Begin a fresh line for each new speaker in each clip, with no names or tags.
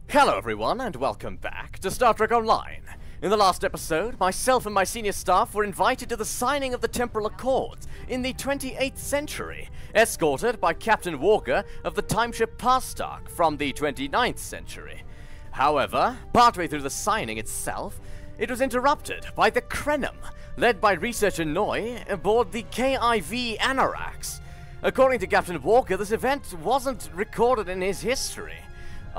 Hello everyone, and welcome back to Star Trek Online. In the last episode, myself and my senior staff were invited to the signing of the Temporal Accords in the 28th century, escorted by Captain Walker of the timeship Pastark from the 29th century. However, partway through the signing itself, it was interrupted by the Krenim, led by researcher Noy, aboard the KIV Anorax. According to Captain Walker, this event wasn't recorded in his history.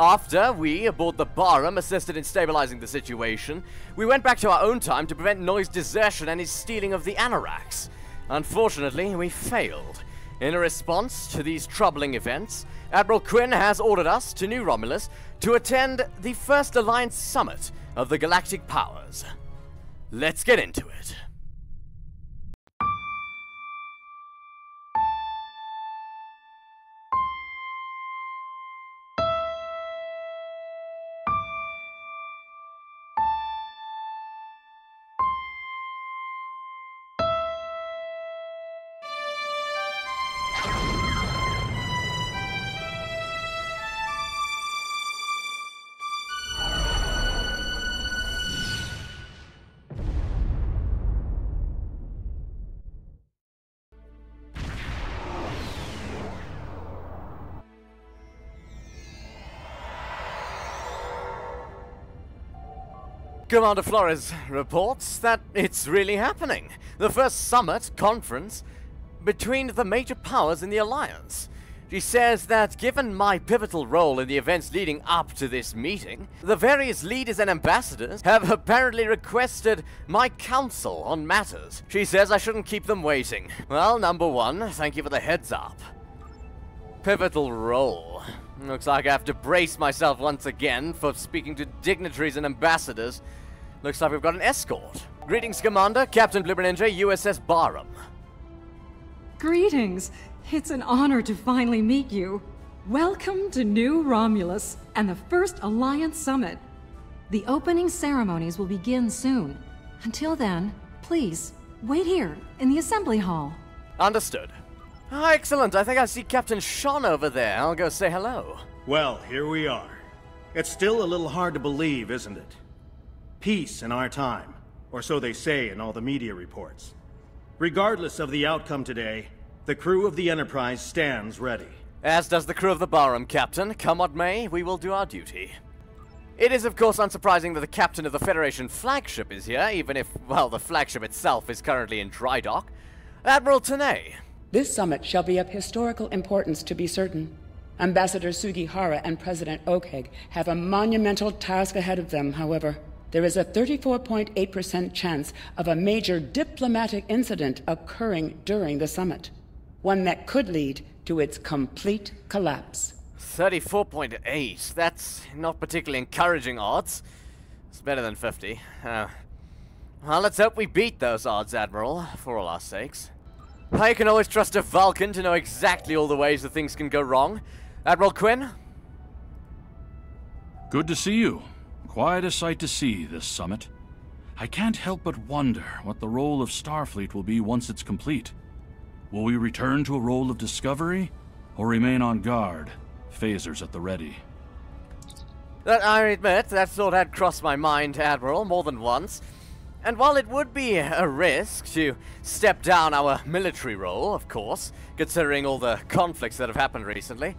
After we, aboard the Barham, assisted in stabilizing the situation, we went back to our own time to prevent Noy's desertion and his stealing of the Anorax. Unfortunately, we failed. In a response to these troubling events, Admiral Quinn has ordered us to New Romulus to attend the First Alliance Summit of the Galactic Powers. Let's get into it. Commander Flores reports that it's really happening. The first summit conference between the major powers in the Alliance. She says that given my pivotal role in the events leading up to this meeting, the various leaders and ambassadors have apparently requested my counsel on matters. She says I shouldn't keep them waiting. Well, number one, thank you for the heads up. Pivotal role. Looks like I have to brace myself once again for speaking to dignitaries and ambassadors. Looks like we've got an escort. Greetings, Commander. Captain Liberation USS Barham.
Greetings. It's an honor to finally meet you. Welcome to New Romulus and the First Alliance Summit. The opening ceremonies will begin soon. Until then, please, wait here in the assembly hall.
Understood. Ah, excellent. I think I see Captain Sean over there. I'll go say hello.
Well, here we are. It's still a little hard to believe, isn't it? Peace in our time, or so they say in all the media reports. Regardless of the outcome today, the crew of the Enterprise stands ready.
As does the crew of the Barham, Captain. Come what may, we will do our duty. It is, of course, unsurprising that the captain of the Federation flagship is here, even if, well, the flagship itself is currently in dry dock. Admiral Tanay.
This summit shall be of historical importance, to be certain. Ambassador Sugihara and President Okheg have a monumental task ahead of them, however. There is a 34.8% chance of a major diplomatic incident occurring during the summit. One that could lead to its complete collapse.
34.8. That's not particularly encouraging odds. It's better than 50. Well, let's hope we beat those odds, Admiral, for all our sakes. I can always trust a Vulcan to know exactly all the ways that things can go wrong. Admiral Quinn?
Good to see you. Quite a sight to see, this summit. I can't help but wonder what the role of Starfleet will be once it's complete. Will we return to a role of discovery, or remain on guard, phasers at the ready?
I admit, that thought had crossed my mind, Admiral, more than once. And while it would be a risk to step down our military role, of course, considering all the conflicts that have happened recently,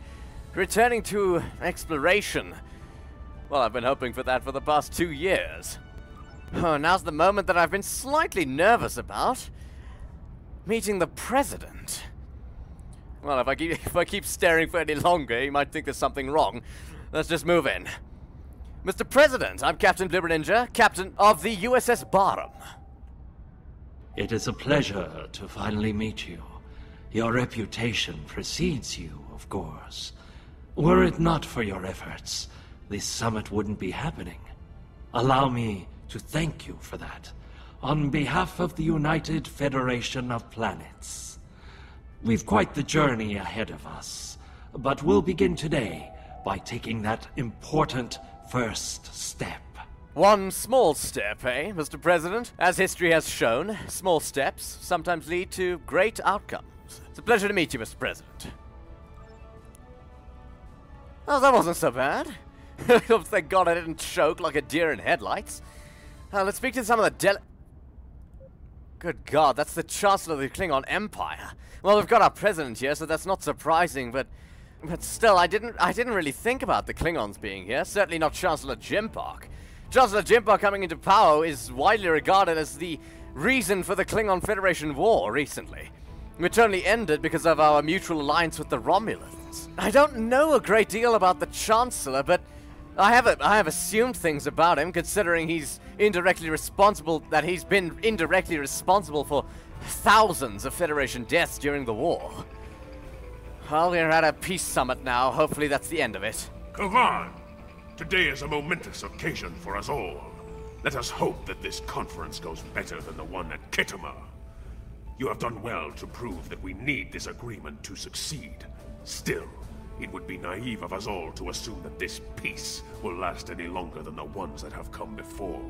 returning to exploration, well, I've been hoping for that for the past 2 years. Oh, now's the moment that I've been slightly nervous about. Meeting the President. Well, if I keep staring for any longer, he might think there's something wrong. Let's just move in. Mr. President, I'm Captain Liberation, captain of the USS Barham.
It is a pleasure to finally meet you. Your reputation precedes you, of course. Were it not for your efforts, this summit wouldn't be happening. Allow me to thank you for that, on behalf of the United Federation of Planets. We've quite the journey ahead of us, but we'll begin today by taking that important first step.
One small step, eh, Mr. President? As history has shown, small steps sometimes lead to great outcomes. It's a pleasure to meet you, Mr. President. Oh, that wasn't so bad. Thank God I didn't choke like a deer in headlights. Let's speak to some of the Good God, that's the Chancellor of the Klingon Empire. Well, we've got our president here, so that's not surprising, but still, I didn't really think about the Klingons being here. Certainly not Chancellor Jimpark. Chancellor Jimpark coming into power is widely regarded as the reason for the Klingon Federation War recently, which only ended because of our mutual alliance with the Romulans. I don't know a great deal about the Chancellor, but I have assumed things about him, considering he's been indirectly responsible for thousands of Federation deaths during the war. Well, we're at a peace summit now. Hopefully that's the end of it.
Kavan! Today is a momentous occasion for us all. Let us hope that this conference goes better than the one at Khitomer. You have done well to prove that we need this agreement to succeed. Still, it would be naive of us all to assume that this peace will last any longer than the ones that have come before.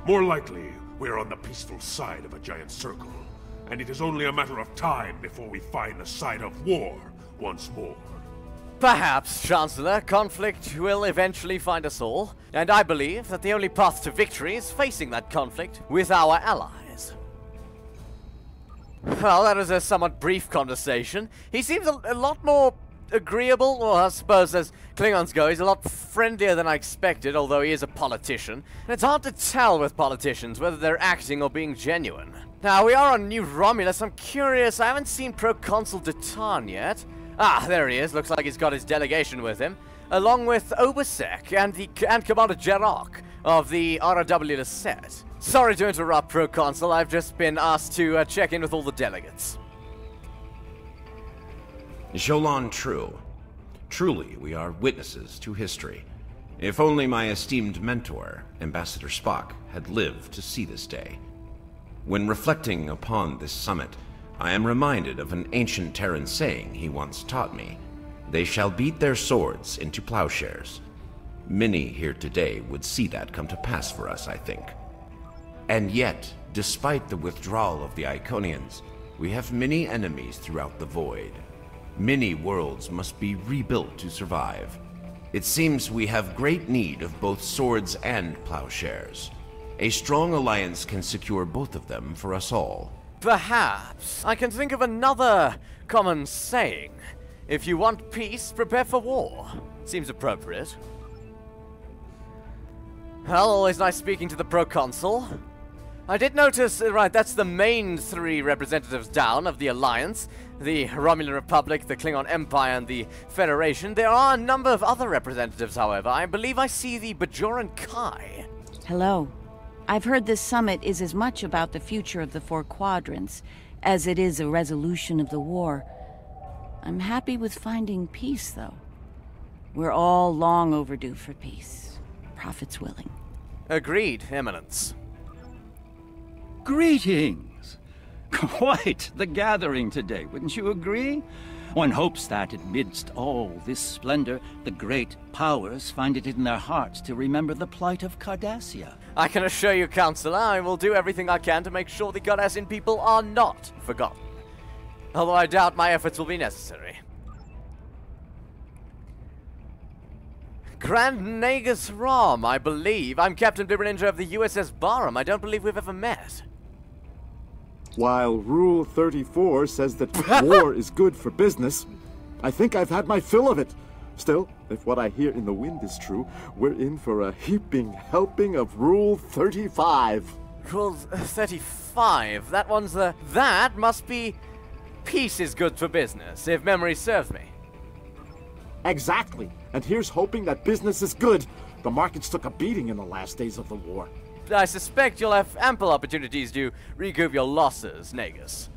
More likely, we're on the peaceful side of a giant circle, and it is only a matter of time before we find the side of war once more.
Perhaps, Chancellor, conflict will eventually find us all, and I believe that the only path to victory is facing that conflict with our allies. Well, that was a somewhat brief conversation. He seems a lot more agreeable, or I suppose as Klingons go, he's a lot friendlier than I expected, although he is a politician. And it's hard to tell with politicians whether they're acting or being genuine. Now, we are on New Romulus. I'm curious, I haven't seen Proconsul Datan yet. Ah, there he is. Looks like he's got his delegation with him, along with Obasek and Commander Jarok of the ROW Lisette. Sorry to interrupt, Proconsul. I've just been asked to check in with all the delegates.
Jolan True. Truly, we are witnesses to history. If only my esteemed mentor, Ambassador Spock, had lived to see this day. When reflecting upon this summit, I am reminded of an ancient Terran saying he once taught me. They shall beat their swords into plowshares. Many here today would see that come to pass for us, I think. And yet, despite the withdrawal of the Iconians, we have many enemies throughout the void. Many worlds must be rebuilt to survive. It seems we have great need of both swords and plowshares. A strong alliance can secure both of them for us all.
Perhaps. I can think of another common saying. If you want peace, prepare for war. Seems appropriate. Well, always nice speaking to the Proconsul. I did notice, right, that's the main three representatives down of the Alliance. The Romulan Republic, the Klingon Empire, and the Federation. There are a number of other representatives, however. I believe I see the Bajoran Kai.
Hello. I've heard this summit is as much about the future of the Four Quadrants as it is a resolution of the war. I'm happy with finding peace, though. We're all long overdue for peace. Prophets willing.
Agreed, Eminence.
Greetings! Quite the gathering today, wouldn't you agree? One hopes that, amidst all this splendor, the great powers find it in their hearts to remember the plight of Cardassia.
I can assure you, Counselor, I will do everything I can to make sure the Cardassian people are not forgotten. Although I doubt my efforts will be necessary. Grand Nagus Rom, I believe. I'm Captain Bibberninja of the USS Barham. I don't believe we've ever met.
While Rule 34 says that war is good for business, I think I've had my fill of it. Still, if what I hear in the wind is true, we're in for a heaping helping of Rule 35.
Rule 35? That one's the... That must be... Peace is good for business, if memory serves me.
Exactly. And here's hoping that business is good. The markets took a beating in the last days of the war.
I suspect you'll have ample opportunities to recoup your losses, Nagus.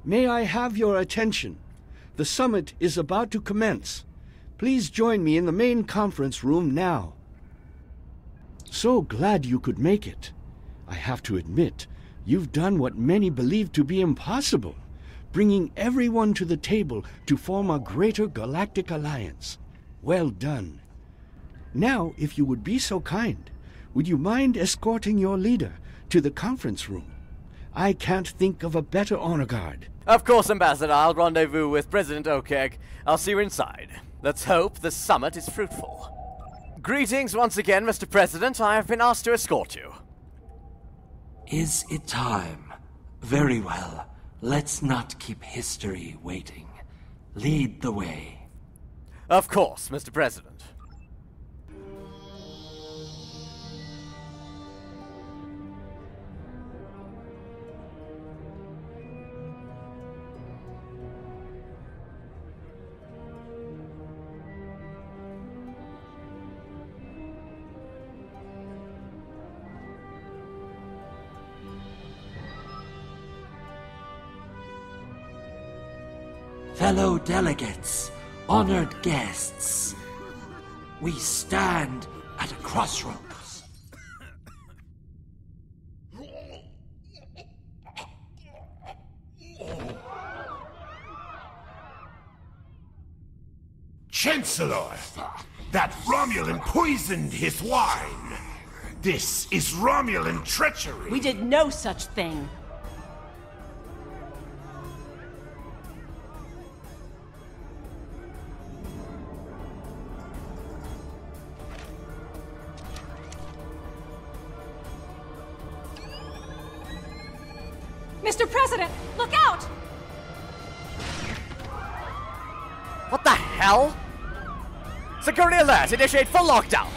May I have your attention? The summit is about to commence. Please join me in the main conference room now. So glad you could make it. I have to admit, you've done what many believe to be impossible, bringing everyone to the table to form a greater galactic alliance. Well done. Now, if you would be so kind, would you mind escorting your leader to the conference room? I can't think of a better honor guard.
Of course, Ambassador. I'll rendezvous with President Okeg. I'll see you inside. Let's hope the summit is fruitful. Greetings once again, Mr. President. I have been asked to escort you.
Is it time? Very well. Let's not keep history waiting. Lead the way.
Of course, Mr. President.
Fellow delegates, honored guests, we stand at a crossroads.
Chancellor, that Romulan poisoned his wine. This is Romulan treachery.
We did no such thing.
Mr. President, look out!
What the hell? Security alert! Initiate full lockdown!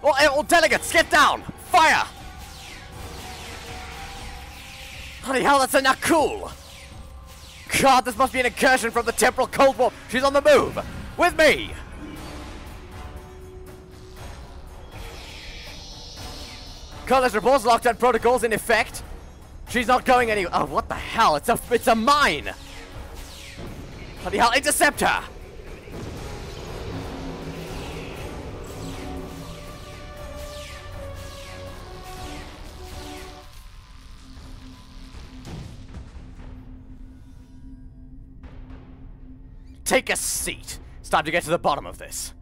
All delegates, get down! Fire! Holy hell, that's not cool! God, this must be an incursion from the Temporal Cold War. She's on the move! With me! College reports lockdown protocols in effect. She's not going anywhere. Oh, what the hell? It's a mine! Bloody hell, intercept her! Take a seat. It's time to get to the bottom of this.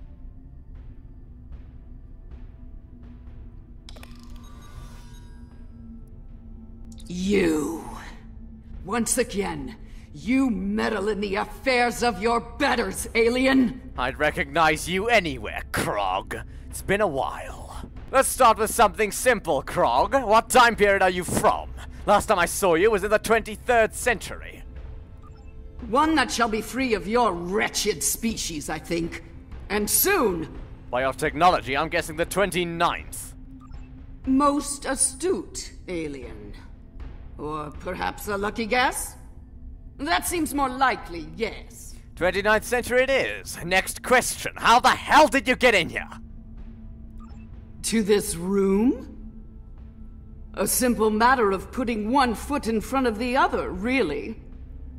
You. Once again, you meddle in the affairs of your betters, alien!
I'd recognize you anywhere, Krog. It's been a while. Let's start with something simple, Krog. What time period are you from? Last time I saw you was in the 23rd century.
One that shall be free of your wretched species, I think. And soon!
By your technology, I'm guessing the 29th.
Most astute, alien. Or perhaps a lucky guess? That seems more likely, yes.
29th century it is. Next question. How the hell did you get in here?
To this room? A simple matter of putting one foot in front of the other, really.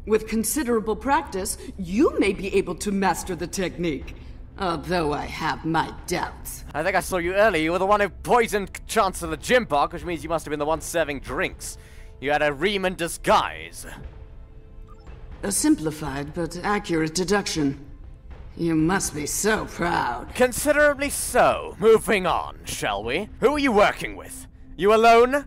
With considerable practice, you may be able to master the technique. Although I have my doubts.
I think I saw you earlier. You were the one who poisoned Chancellor Jimbok, which means you must have been the one serving drinks. You had a Riemann disguise.
A simplified but accurate deduction. You must be so proud.
Considerably so. Moving on, shall we? Who are you working with? You alone?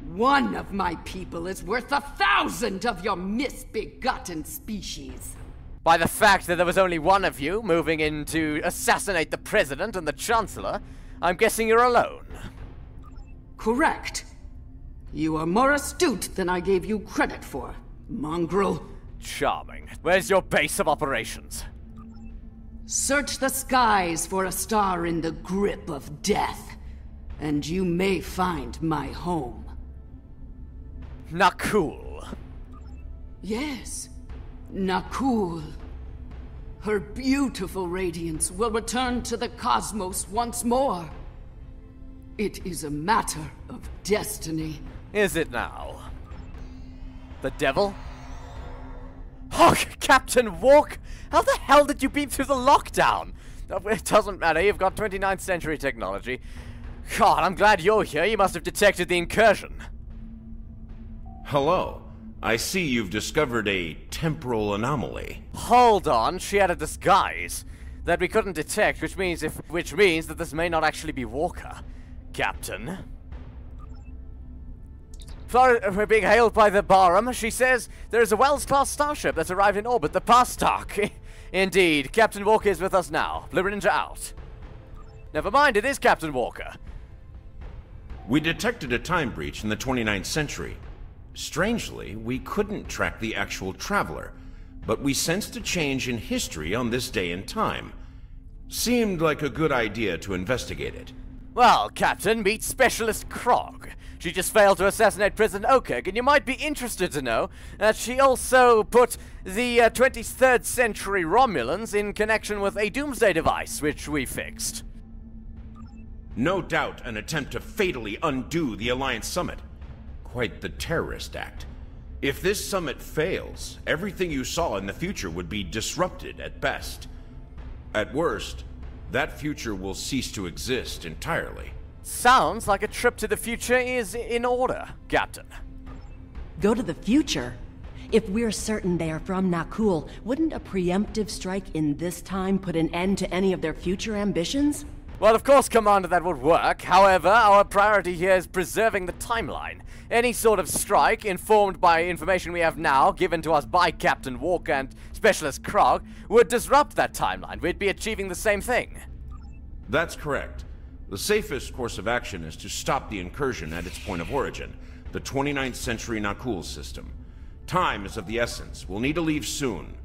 One of my people is worth 1,000 of your misbegotten species.
By the fact that there was only one of you moving in to assassinate the President and the Chancellor, I'm guessing you're alone.
Correct. You are more astute than I gave you credit for, mongrel.
Charming. Where's your base of operations?
Search the skies for a star in the grip of death, and you may find my home.
Nakul.
Yes, Nakul. Her beautiful radiance will return to the cosmos once more. It is a matter of destiny.
Is it now? The devil? Oh, Captain Walk! How the hell did you beat through the lockdown? It doesn't matter, you've got 29th century technology. God, I'm glad you're here. You must have detected the incursion.
Hello. I see you've discovered a temporal anomaly.
Hold on, she had a disguise that we couldn't detect, which means that this may not actually be Walker. Captain. We're being hailed by the Barum. She says there is a Wells-class starship that's arrived in orbit, the Pastak. Indeed, Captain Walker is with us now. Blue Ninja out. Never mind, it is Captain Walker.
We detected a time breach in the 29th century. Strangely, we couldn't track the actual traveler, but we sensed a change in history on this day and time. Seemed like a good idea to investigate it.
Well, Captain, meet Specialist Krog. She just failed to assassinate President Okeg, and you might be interested to know that she also put the 23rd century Romulans in connection with a doomsday device, which we fixed.
No doubt an attempt to fatally undo the Alliance Summit. Quite the terrorist act. If this summit fails, everything you saw in the future would be disrupted at best. At worst, that future will cease to exist entirely.
Sounds like a trip to the future is in order, Captain.
Go to the future? If we're certain they are from Nakul, wouldn't a preemptive strike in this time put an end to any of their future ambitions?
Well, of course, Commander, that would work. However, our priority here is preserving the timeline. Any sort of strike, informed by information we have now, given to us by Captain Walker and Specialist Krog, would disrupt that timeline. We'd be achieving the same thing.
That's correct. The safest course of action is to stop the incursion at its point of origin, the 29th century Nakul system. Time is of the essence. We'll need to leave soon.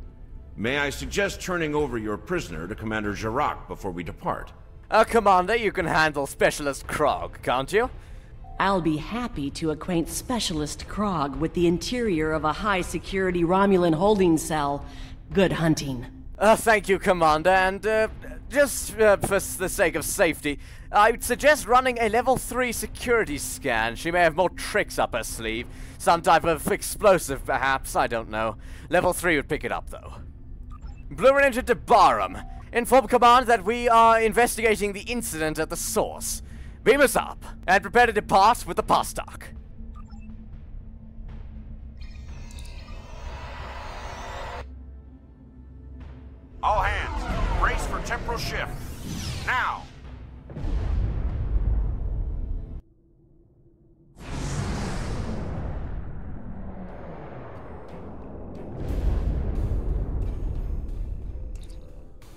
May I suggest turning over your prisoner to Commander Jarak before we depart?
Commander, you can handle Specialist Krog, can't you?
I'll be happy to acquaint Specialist Krog with the interior of a high-security Romulan holding cell. Good hunting.
Thank you, Commander, and just for the sake of safety, I would suggest running a level 3 security scan. She may have more tricks up her sleeve. Some type of explosive, perhaps, I don't know. Level 3 would pick it up, though. Blue Ninja to Barum. Inform Command that we are investigating the incident at the source. Beam us up, and prepare to depart with the Pastak.
All hands, brace for temporal shift. Now!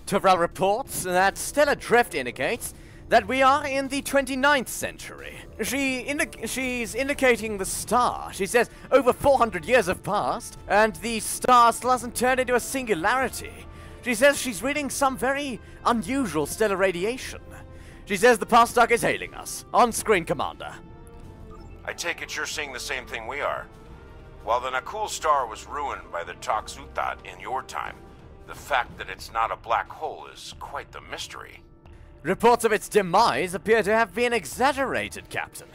Temporal reports that stellar drift indicates that we are in the 29th century. She's indicating the star. She says over 400 years have passed, and the star still hasn't turned into a singularity. She says she's reading some very unusual stellar radiation. She says the Pastak is hailing us. On screen, Commander.
I take it you're seeing the same thing we are. While the Nakul star was ruined by the Toxutat in your time, the fact that it's not a black hole is quite the mystery.
Reports of its demise appear to have been exaggerated, Captain.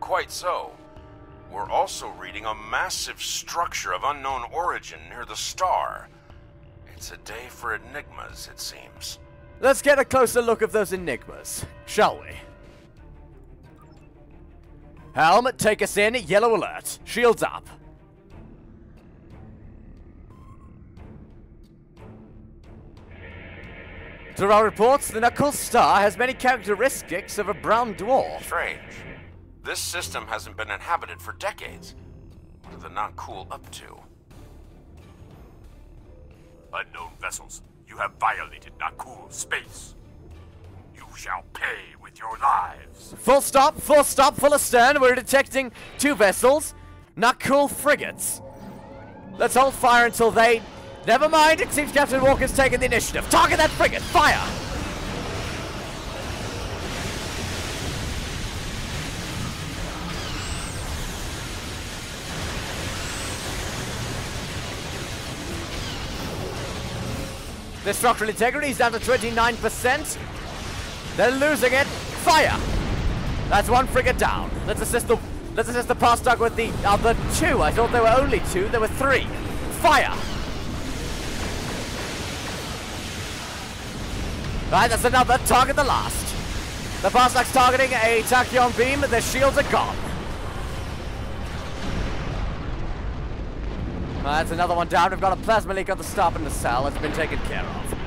Quite so. We're also reading a massive structure of unknown origin near the star. It's a day for enigmas, it seems.
Let's get a closer look at those enigmas, shall we? Helm, take us in, yellow alert. Shields up. To our reports, the Nakul star has many characteristics of a brown dwarf.
Strange. This system hasn't been inhabited for decades. What are the Nakul up to?
Unknown vessels, you have violated Nakul space. You shall pay with your lives.
Full stop, full astern. We're detecting 2 vessels. Nakul frigates. Let's hold fire until they... Never mind, it seems Captain Walker's taken the initiative. Target that frigate, fire! Their structural integrity is down to 29%. They're losing it. Fire! That's 1 frigate down. Let's assist the Pastak with the other 2. I thought there were only 2. There were 3. Fire! Right, that's another. Target the last. The Pastak's targeting a tachyon beam. Their shields are gone. That's another one down. We've got a plasma leak on the stop in the cell. It's been taken care of.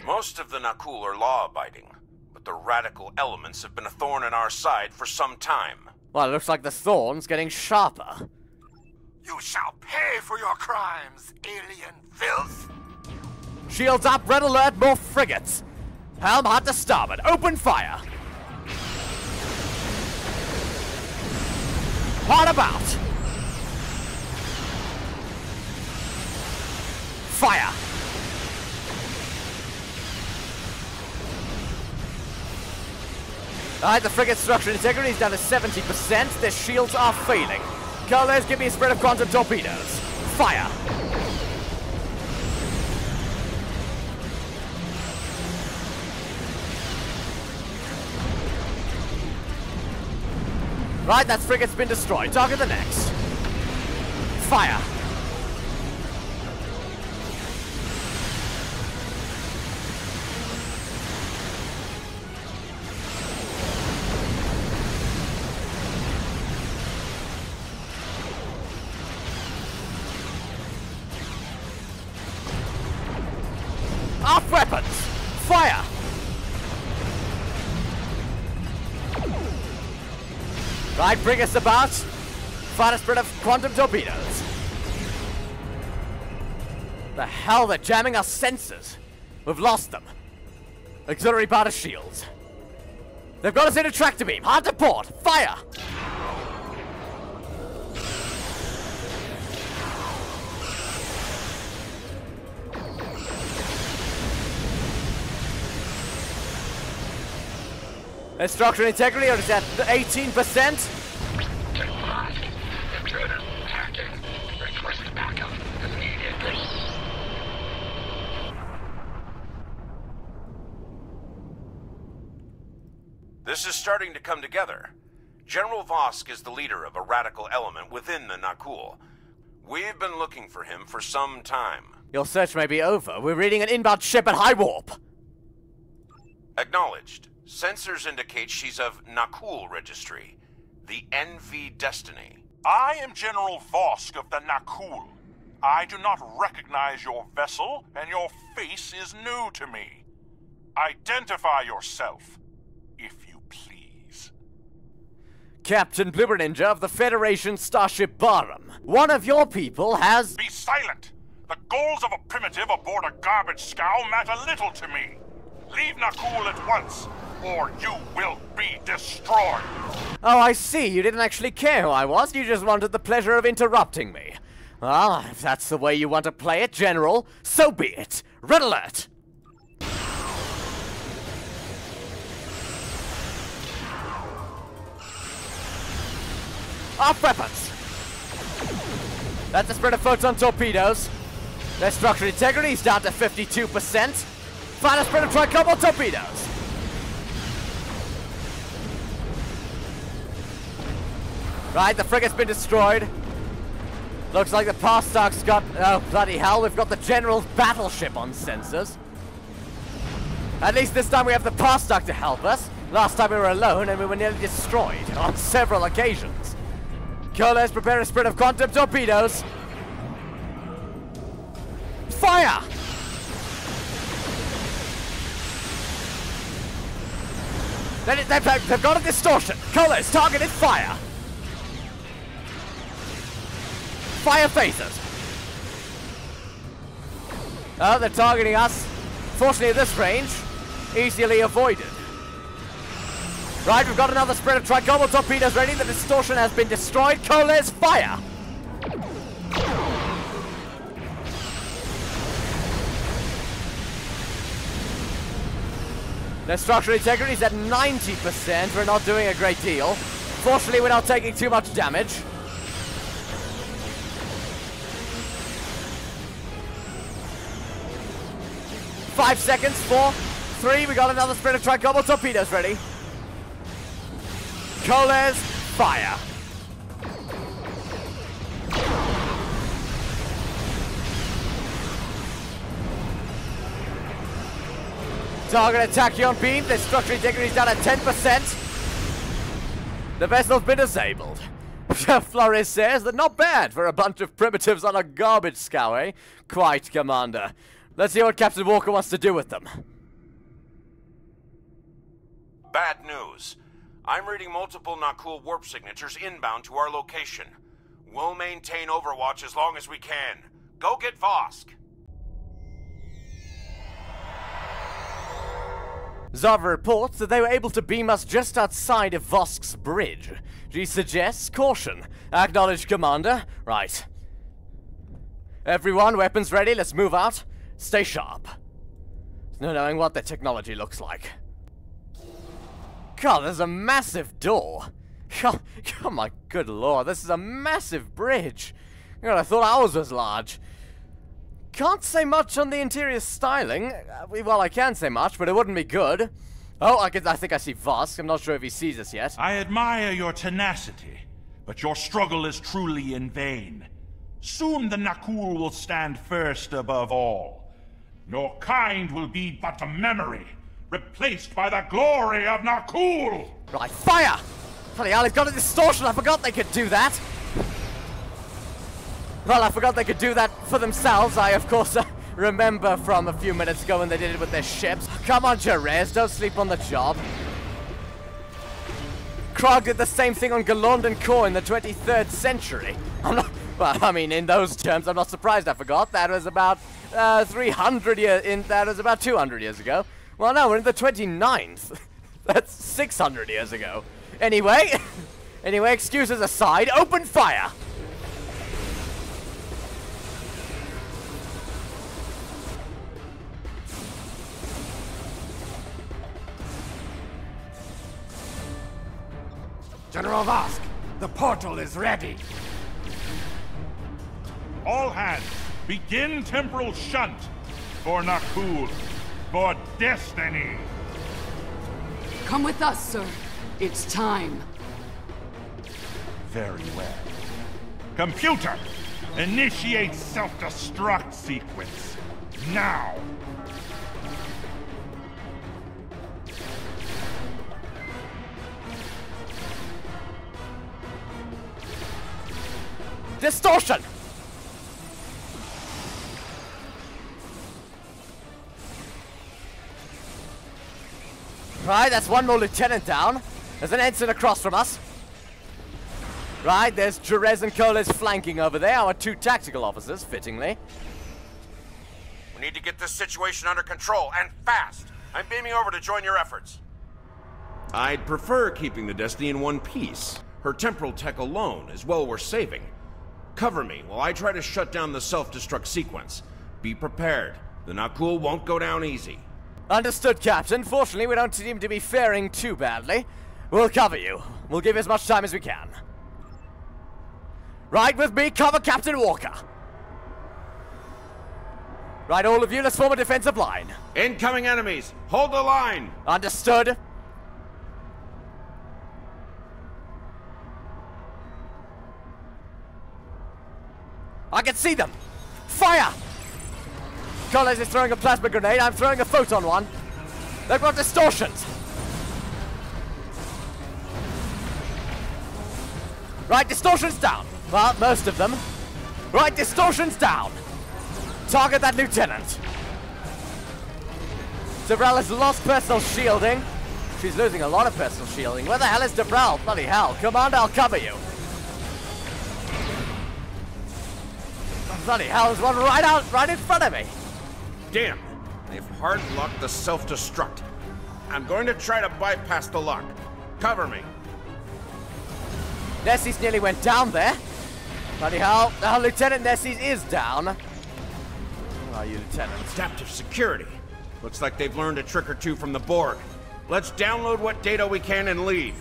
Most of the Nakul are law-abiding, but the radical elements have been a thorn in our side for some time.
Well, it looks like the thorn's getting sharper.
You shall pay for your crimes, alien filth!
Shields up, red alert, more frigates! Helm hot to starboard, open fire! Hard about! Fire! Alright, the frigate's structural integrity is down to 70%. Their shields are failing. Colors, give me a spread of quantum torpedoes. Fire! Right, that frigate's been destroyed. Target the next. Fire! Off weapons! Fire! Right, bring us about. Fire a spread of quantum torpedoes. The hell, they're jamming our sensors. We've lost them. Auxiliary power shields. They've got us in a tractor beam. Hard to port. Fire! Their structural integrity is at 18%.
This is starting to come together. General Vosk is the leader of a radical element within the Nakul. We've been looking for him for some time.
Your search may be over. We're reading an inbound ship at high warp.
Acknowledged. Sensors indicate she's of Nakul registry, the NV Destiny.
I am General Vosk of the Nakul. I do not recognize your vessel, and your face is new to me. Identify yourself, if you please.
Captain Bloober Ninja of the Federation Starship Barham. One of your people has...
Be silent! The goals of a primitive aboard a garbage scow matter little to me. Leave Nakul at once, or you will be destroyed.
Oh, I see. You didn't actually care who I was. You just wanted the pleasure of interrupting me. Well, if that's the way you want to play it, General, so be it. Red alert! Off weapons! That's a spread of photon torpedoes. Their structural integrity is down to 52%. Fire a spread of tricobalt torpedoes. Right, the frigate's been destroyed. Looks like the Parstock's got... Oh, bloody hell, we've got the General's battleship on sensors. At least this time we have the Parstock to help us. Last time we were alone and we were nearly destroyed on several occasions. Colas, prepare a spread of quantum torpedoes. Fire! They've got a distortion. Colas, targeted fire. Fire phasers. Oh, they're targeting us. Fortunately, at this range, easily avoided. Right, we've got another spread of tricobalt torpedoes ready. The distortion has been destroyed. Colas, fire! Their structural integrity is at 90%. We're not doing a great deal. Fortunately, we're not taking too much damage. Five seconds, 4, 3, we got another spread of tricobalt torpedoes ready. Colas, fire. Target tachyon beam, their structural integrity is down at 10%. The vessel's been disabled. Flores says that not bad for a bunch of primitives on a garbage scow, eh? Quite, Commander. Let's see what Captain Walker wants to do with them.
bad news. I'm reading multiple Nakul warp signatures inbound to our location. We'll maintain Overwatch as long as we can. Go get Vosk.
Zava reports that they were able to beam us just outside of Vosk's bridge. She suggests caution. Acknowledged, Commander. Right. Everyone, weapons ready, let's move out. Stay sharp. No knowing what their technology looks like. God, there's a massive door. Oh my good lord, this is a massive bridge. God, I thought ours was large. Can't say much on the interior styling. Well, I can say much, but it wouldn't be good. Oh, I think I see Vosk. I'm not sure if he sees us yet.
I admire your tenacity, but your struggle is truly in vain. Soon the Nakul will stand first above all. Your kind will be but a memory, replaced by the glory of Nakul!
Right, fire! Bloody hell, he's got a distortion. I forgot they could do that. Well, I forgot they could do that for themselves. I, of course, remember from a few minutes ago when they did it with their ships. Come on, Jerez, don't sleep on the job. Krog did the same thing on Galorndon Core in the 23rd century. Well, I mean, in those terms, I'm not surprised I forgot. That was about 300 years, that was about 200 years ago. Well, no, we're in the 29th. That's 600 years ago. Anyway, excuses aside, open fire!
General Vosk, the portal is ready.
All hands, begin temporal shunt for Nakul, for destiny.
Come with us, sir. It's time.
Very well. Computer, initiate self-destruct sequence. Now.
Distortion! Right, that's one more lieutenant down. There's an ensign across from us. Right, there's Jerez and Coles flanking over there, our two tactical officers, fittingly.
We need to get this situation under control, and fast. I'm beaming over to join your efforts. I'd prefer keeping the Destiny in one piece. Her temporal tech alone is well worth saving. Cover me while I try to shut down the self-destruct sequence. Be prepared. The Nakul won't go down easy.
Understood, Captain. Fortunately, we don't seem to be faring too badly. We'll cover you. We'll give you as much time as we can. Right with me, cover Captain Walker. Right, all of you, let's form a defensive line.
Incoming enemies! Hold the line!
Understood. I can see them! Fire! Coles is throwing a plasma grenade, I'm throwing a photon one. They've got distortions! Right, distortions down. Well, most of them. Right, distortions down. Target that lieutenant. Debrel has lost personal shielding. She's losing a lot of personal shielding. Where the hell is Debrel? Bloody hell. Commander, I'll cover you. Bloody hell, there's one right in front of me.
Damn, they've hard-locked the self-destruct. I'm going to try to bypass the lock. Cover me.
Nessie's nearly went down there. Bloody hell, now Lieutenant Nessie's is down. Where are you, Lieutenant?
Adaptive security. Looks like they've learned a trick or two from the Borg. Let's download what data we can and leave.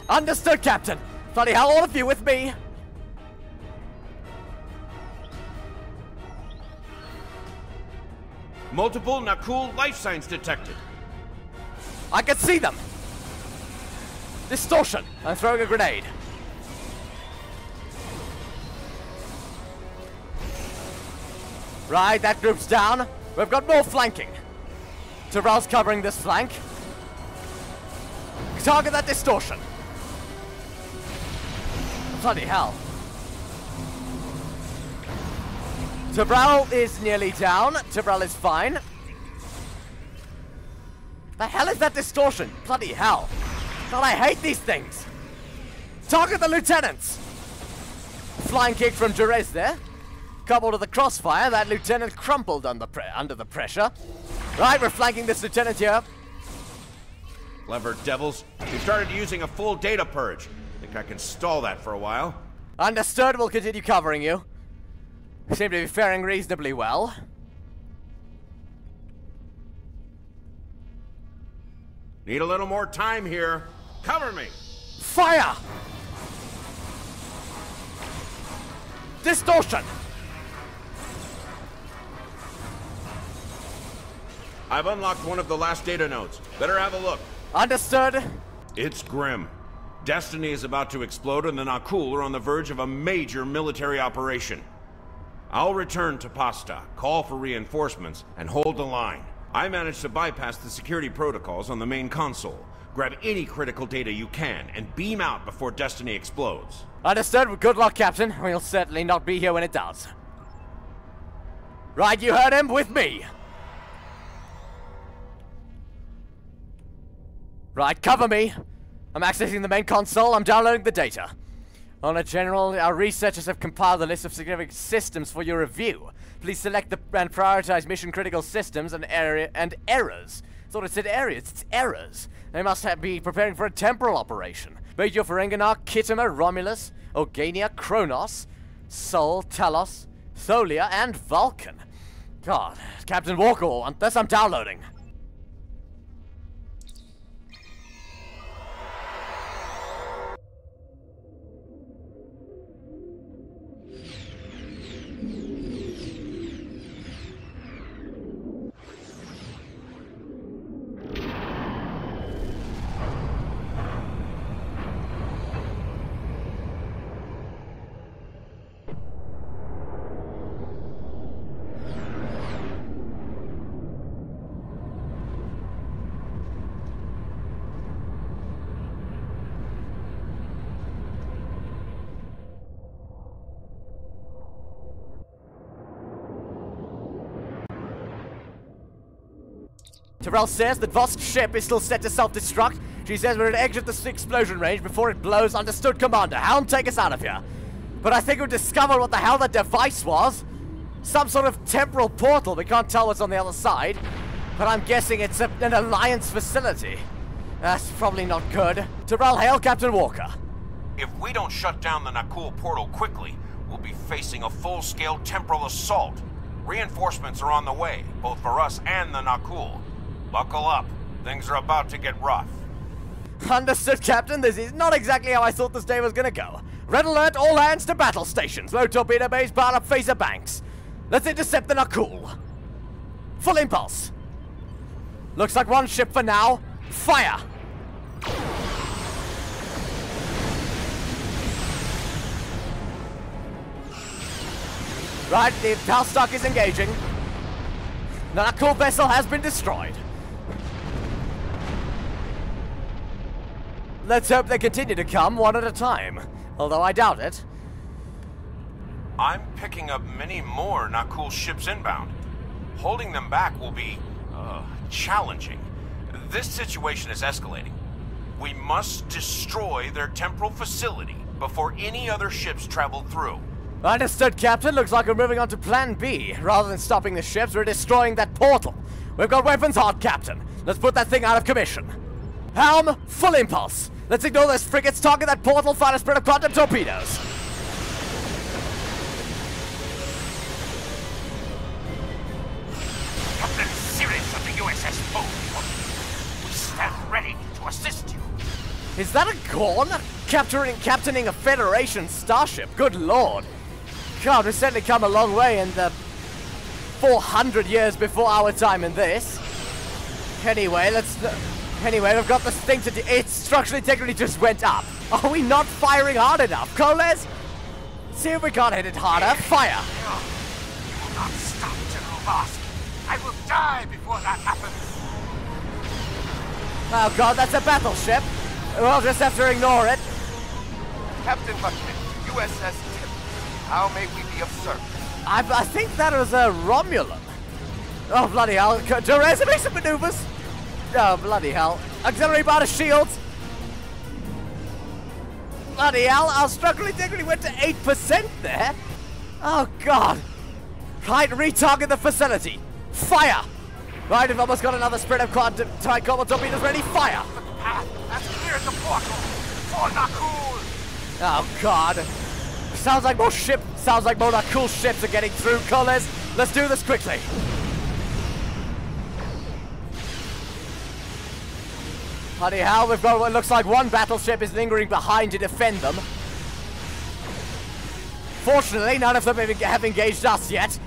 Understood, Captain. Bloody hell, all of you with me.
Multiple Nakul life signs detected.
I can see them. Distortion. I'm throwing a grenade. Right, that group's down. We've got more flanking. Terrell's covering this flank. Target that distortion. Bloody hell. Tebrel is nearly down. Tebrel is fine. The hell is that distortion? Bloody hell. God, I hate these things. Target the lieutenants. Flying kick from Jerez there. Coupled to the crossfire, that lieutenant crumpled under the pressure. Right, we're flanking this lieutenant here.
Clever devils. We've started using a full data purge. Think I can stall that for a while.
Understood, we'll continue covering you. Seem to be faring reasonably well.
Need a little more time here. Cover me!
Fire! Distortion!
I've unlocked one of the last data nodes. Better have a look.
Understood.
It's grim. Destiny is about to explode and the Nakul are on the verge of a major military operation. I'll return to Pasta, call for reinforcements, and hold the line. I managed to bypass the security protocols on the main console. Grab any critical data you can and beam out before Destiny explodes.
Understood. Good luck, Captain. We'll certainly not be here when it does. Right, you heard him. With me. Right, cover me. I'm accessing the main console. I'm downloading the data. On a general, our researchers have compiled a list of significant systems for your review. Please select and prioritize mission-critical systems and errors. Thought it said areas. It's errors. They must be preparing for a temporal operation. Bajor Ferenginar, Khitomer, Romulus, Organia, Kronos, Sol, Talos, Tholia, and Vulcan. God, Captain Walker will want this. I'm downloading. Terrell says that Vosk's ship is still set to self-destruct. She says we're to exit the explosion range before it blows. Understood, Commander. Helm, take us out of here. But I think we've discovered what the hell that device was. Some sort of temporal portal. We can't tell what's on the other side. But I'm guessing it's an Alliance facility. That's probably not good. Terrell, hail Captain Walker.
If we don't shut down the Nakul portal quickly, we'll be facing a full-scale temporal assault. Reinforcements are on the way, both for us and the Nakul. Buckle up. Things are about to get rough.
Understood, Captain. This is not exactly how I thought this day was gonna go. Red alert, all hands to battle stations. Low torpedo bays, bar up phaser banks. Let's intercept the Nakul. Full impulse. Looks like one ship for now. Fire! Right, the house stock is engaging. The Nakul vessel has been destroyed. Let's hope they continue to come one at a time, although I doubt it.
I'm picking up many more Nakul ships inbound. Holding them back will be, challenging. This situation is escalating. We must destroy their temporal facility before any other ships travel through.
Understood, Captain. Looks like we're moving on to Plan B. Rather than stopping the ships, we're destroying that portal. We've got weapons hot, Captain. Let's put that thing out of commission. Helm, full impulse. Let's ignore those frigates, target that portal, fire a spread of quantum torpedoes.
Captain Sirius of the USS Bold. We stand ready to assist you.
Is that a Gorn? Captaining a Federation starship? Good lord. God, we've certainly come a long way in the 400 years before our time in this. Anyway, we've got this thing to do. Its structural integrity just went up. Are we not firing hard enough? Coles? See if we can't hit it harder. Fire!
You will not stop, General Vosk. I will die before that happens.
Oh god, that's a battleship. We'll just have to ignore it.
Captain Buckman, USS Tim. How may we be of service?
I think that was a Romulan. Oh, bloody hell. Jerez, make some maneuvers. Oh, bloody hell. Auxiliary bar to shields! Bloody hell, our structural integrity went to 8% there! Oh, God! Right, retarget the facility! Fire! Right, we've almost got another spread of anti-combat torpedoes ready. Fire!
The path has cleared the portal for Nakul!
Oh, God. Sounds like more Nakul ships are getting through, Coles. Let's do this quickly. Bloody hell, we've got what looks like one battleship is lingering behind to defend them. Fortunately, none of them have engaged us yet.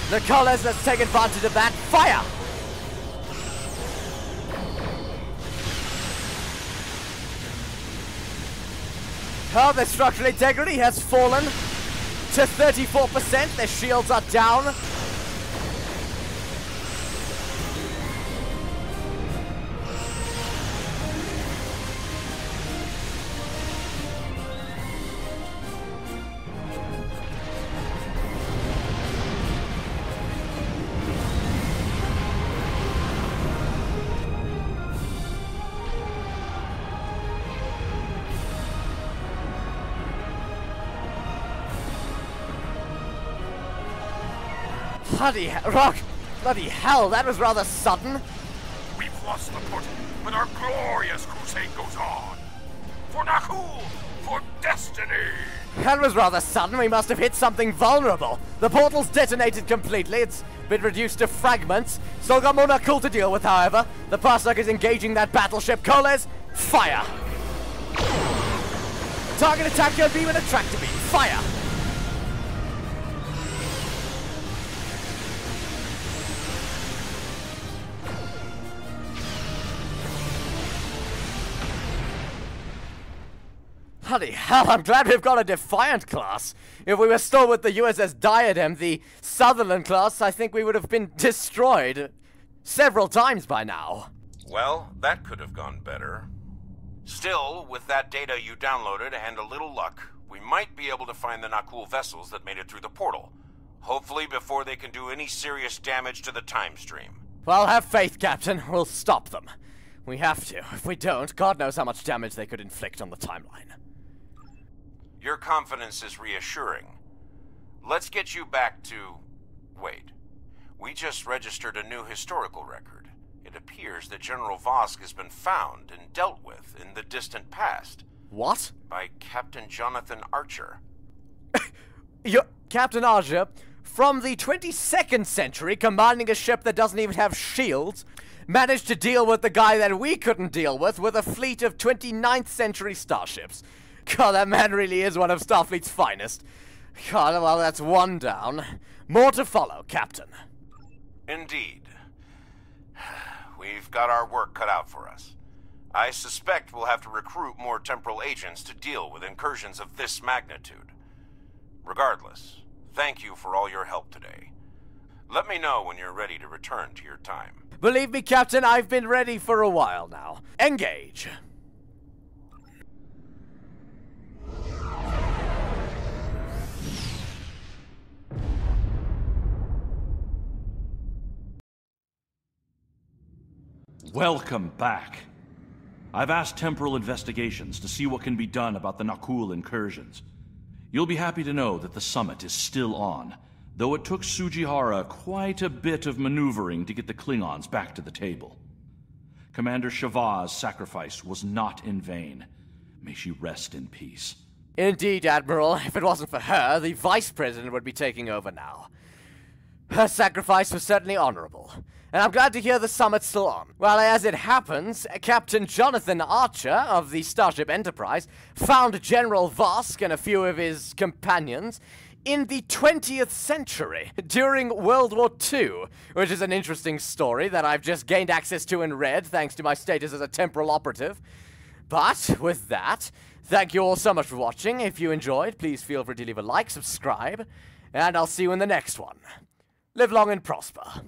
The Coles, let's take advantage of that. Fire! Oh, their structural integrity has fallen to 34%. Their shields are down. Bloody hell, that was rather sudden.
We've lost the portal, but our glorious crusade goes on. For Nakul! For destiny!
That was rather sudden. We must have hit something vulnerable. The portal's detonated completely. It's been reduced to fragments. Still got more Nakul to deal with, however. The Parsec is engaging that battleship. Coles, fire! Target attack your beam and a tractor beam. Fire! Bloody hell, I'm glad we've got a Defiant class. If we were still with the USS Diadem, the Sutherland class, I think we would have been destroyed several times by now.
Well, that could have gone better. Still, with that data you downloaded and a little luck, we might be able to find the Nakul vessels that made it through the portal. Hopefully before they can do any serious damage to the time stream.
Well, have faith, Captain. We'll stop them. We have to. If we don't, God knows how much damage they could inflict on the timeline.
Your confidence is reassuring. Let's get you back to... Wait. We just registered a new historical record. It appears that General Vosk has been found and dealt with in the distant past.
What?
By Captain Jonathan Archer.
Captain Archer, from the 22nd century, commanding a ship that doesn't even have shields, managed to deal with the guy that we couldn't deal with a fleet of 29th century starships. God, that man really is one of Starfleet's finest. God, well, that's one down. More to follow, Captain.
Indeed. We've got our work cut out for us. I suspect we'll have to recruit more temporal agents to deal with incursions of this magnitude. Regardless, thank you for all your help today. Let me know when you're ready to return to your time.
Believe me, Captain, I've been ready for a while now. Engage.
Welcome back. I've asked Temporal Investigations to see what can be done about the Nakul incursions. You'll be happy to know that the summit is still on, though it took Sujihara quite a bit of maneuvering to get the Klingons back to the table. Commander Shava's sacrifice was not in vain. May she rest in peace.
Indeed, Admiral. If it wasn't for her, the Vice President would be taking over now. Her sacrifice was certainly honorable. And I'm glad to hear the summit's still on. Well, as it happens, Captain Jonathan Archer of the Starship Enterprise found General Vosk and a few of his companions in the 20th century, during World War II, which is an interesting story that I've just gained access to and read, thanks to my status as a temporal operative. But, with that, thank you all so much for watching. If you enjoyed, please feel free to leave a like, subscribe, and I'll see you in the next one. Live long and prosper.